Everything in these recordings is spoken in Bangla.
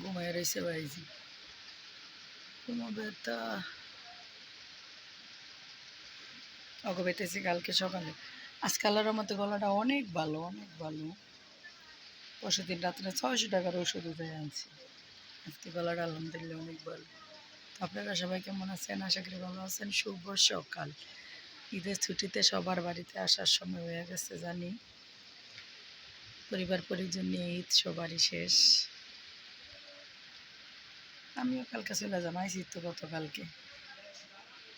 ঘুমায় রয়েছে ভাইজি, কোনো ব্যথা অগবেতেছি কালকে সকালে। আজকালের মতো গলাটা অনেক ভালো, অনেক ভালো। পরশুদিন রাত্রে 600 টাকার ওষুধ উঠে আনছি। আজকে গলাটা আলহামদুলিল্লাহ অনেক ভালো। আপনারা সবাই কেমন আছেন? আশা করি ভালো আছেন। শুভ সকাল। ঈদের ছুটিতে সবার বাড়িতে আসার সময় হয়ে গেছে জানি। পরিবার পরিজন নিয়ে ঈদ সবারই শেষ। আমিও কালকে চলে যাম, আইসি তো গতকালকে।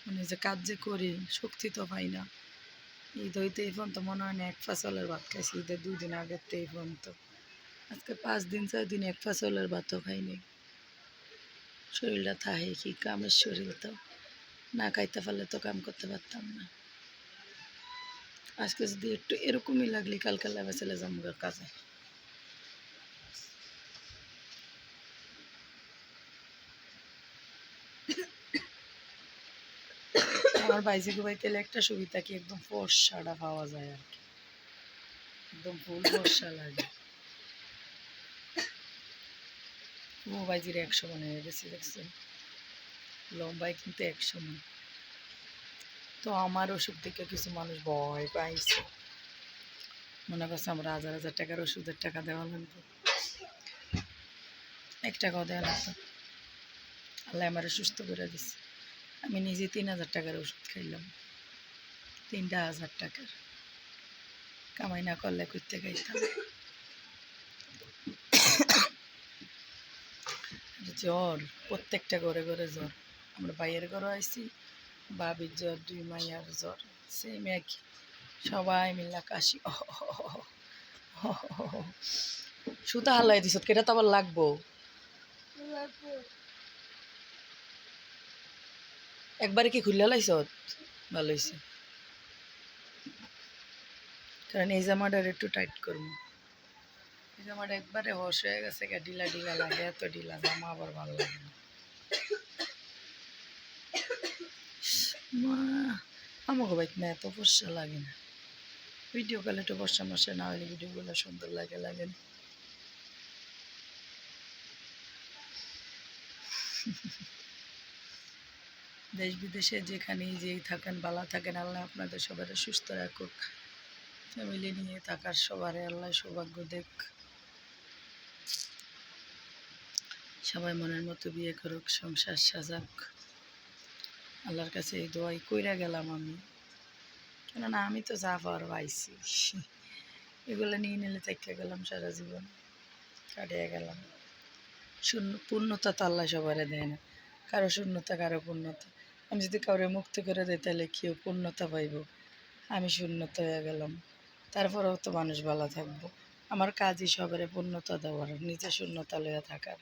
মানে যে কাজ যে করি শক্তি তো পাই না। ঈদ হইতে এই পর্যন্ত মনে হয় না এক ফাসলের ভাত খাইছি। ঈদের 2 দিন আগের তো এই পর্যন্ত আজকে 5 দিন 6 দিন এক ফাসলের ভাতও খাইনি। শরীরটা থাহে কি কামের শরীর, তো না খাইতে পারলে তো কাম করতে পারতাম না। আজকে যদি একটু এরকমই লাগলি কালকে লেবে চলে যাবো কাজে। আমার বাইজে গুবাইতে একটা সুবিধা কি একদম ফর্সাটা পাওয়া যায় আর কি, একদম ফুল ফর্সা লাগে। ও বাইজির 100 মনে হয়ে গেছে, দেখছেন লম্বাই কিন্তু 100 মন। তো আমার ওষুধ থেকে কিছু মানুষ ভয় পাইছে, মনে করছে আমরা 1000 টাকার ওষুধের টাকা দেওয়া লাগবে। 1 টাকাও দেওয়া লাগতো। আল্লাহ আমার সুস্থ করে দিচ্ছে। আমি নিজে 3000 টাকার ওষুধ খাইলাম, 3000 টাকার। কামাই না করলে করতে খাইতাম। জ্বর প্রত্যেকটা ঘরে ঘরে জ্বর। আমরা ভাইয়ের ঘরে আইছি, বাবির জ্বর, 2 মাইয়ার জ্বর, সেম একই। সবাই মিল্লা কাশি। সুতা হালাই দিস, কেটা তো আবার লাগবো। একবারে কি খুললে লাইছ? ভালো হয়েছে, কারণ এই জামাটার একটু টাইট করবো। এই জামাটা একবারে হস হয়ে গেছে, ঢিলা ঢিলা লাগে, এত ঢিলা জামা আবার ভালো লাগে না। আমাকে বাইক না এত ফর্সা লাগে না। ভিডিও কলে একটু বর্ষা মশা না হলে ভিডিওগুলো সুন্দর লাগে লাগে না। দেশ বিদেশে যেখানেই যেই থাকেন ভালো থাকেন, আল্লাহ আপনাদের সবার সুস্থ রাখুক। ফ্যামিলি নিয়ে থাকার সবারই আল্লাহ সৌভাগ্য দেখ। সবাই মনের মতো বিয়ে করুক, সংসার সাজাক। আল্লাহর কাছে এই দোয়াই কইরা গেলাম আমি, কেননা আমি তো যা পাওয়ার পাইছি, এগুলো নিয়ে নিলে থেকে গেলাম সারা জীবন, কাটিয়ে গেলাম। পূর্ণতা তো আল্লাহ সবারে দেয় না, কারো শূন্যতা কারো পূর্ণতা। আমি যদি কাউরে মুক্তি করে দিই তাহলে কেউ পূর্ণতা পাইব, আমি শূন্যতা হয়ে গেলাম। তারপরেও তো মানুষ ভালো থাকবো। আমার কাজই সবারে পূর্ণতা দেওয়ার, নিজে শূন্যতা লইয়া থাকার।